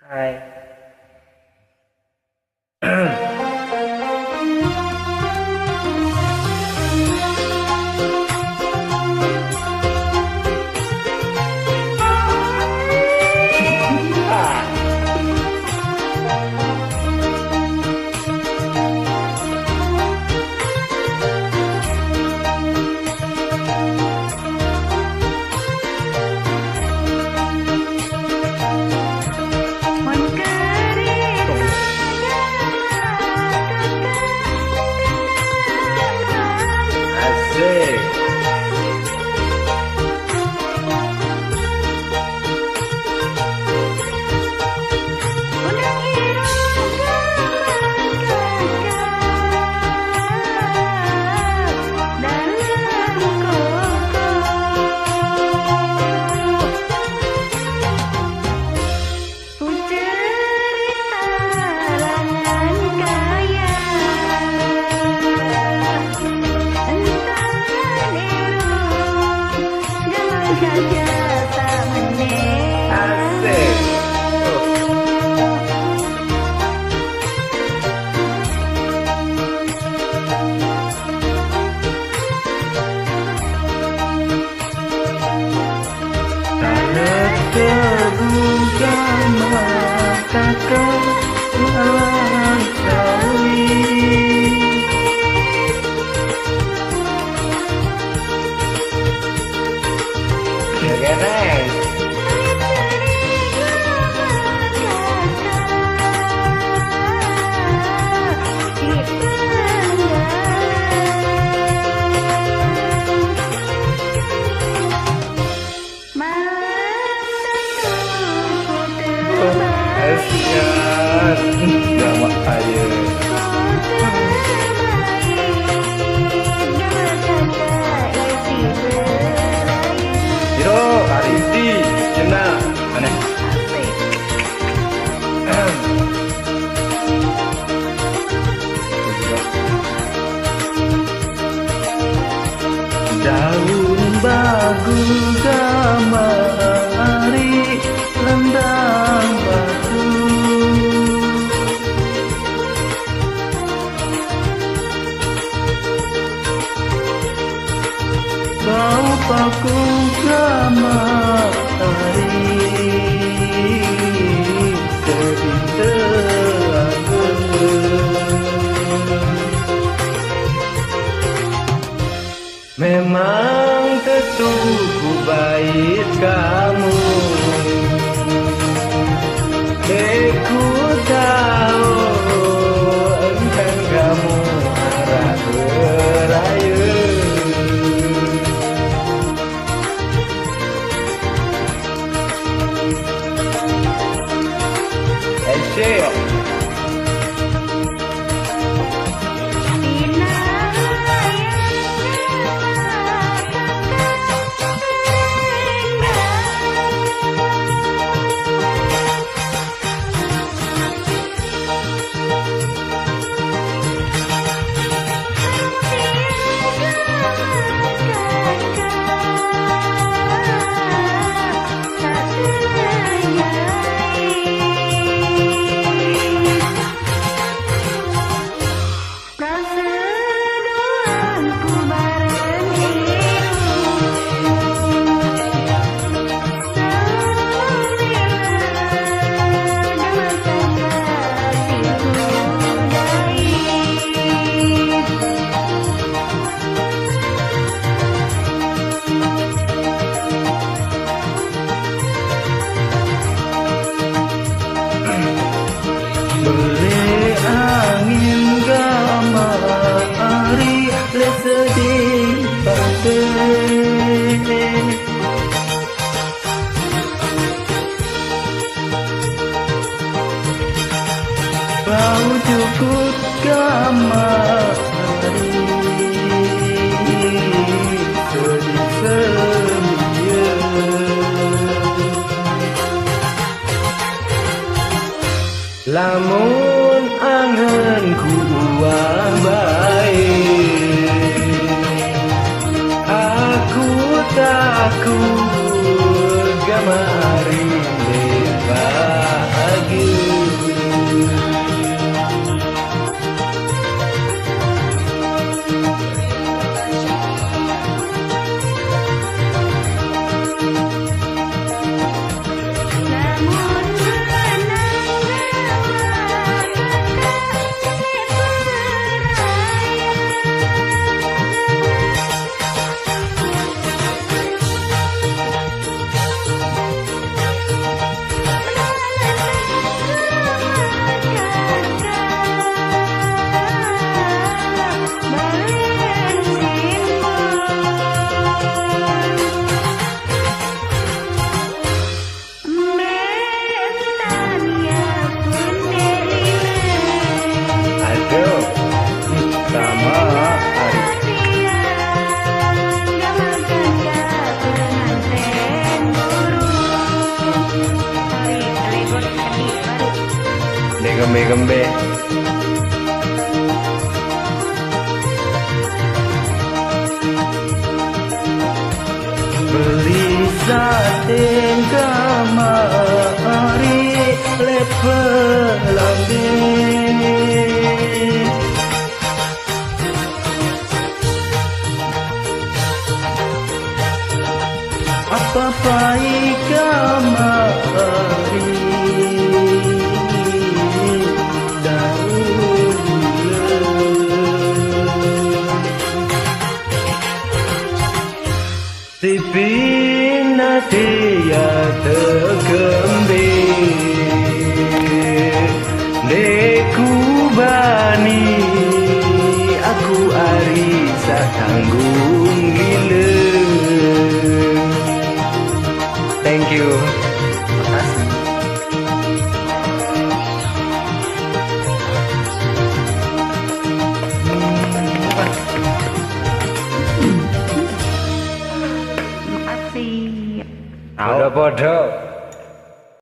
Hai. Asik. Terbuka mata kau alam sawi. Oke, next. Kasihan, gawat aja. Hiro, Aristi, Cina, aneh. Daun bagu gamari lendang batu. Kau paku gamari memang tentu baik kamu. Aku tahu engkau kamu arah beraya. Asyik. Boleh angin gamari lesedih pantai. Kau cukup gamari sedih semia. Lamun anganku baik, aku takut gamari bahagia. Gembe. Beli sate kamari lepe lambe. Apa pai kamari Tipina dia tergembe Leku bani Aku ari tanggung gila. Thank you. Makasih. Makasih. Podo-podo.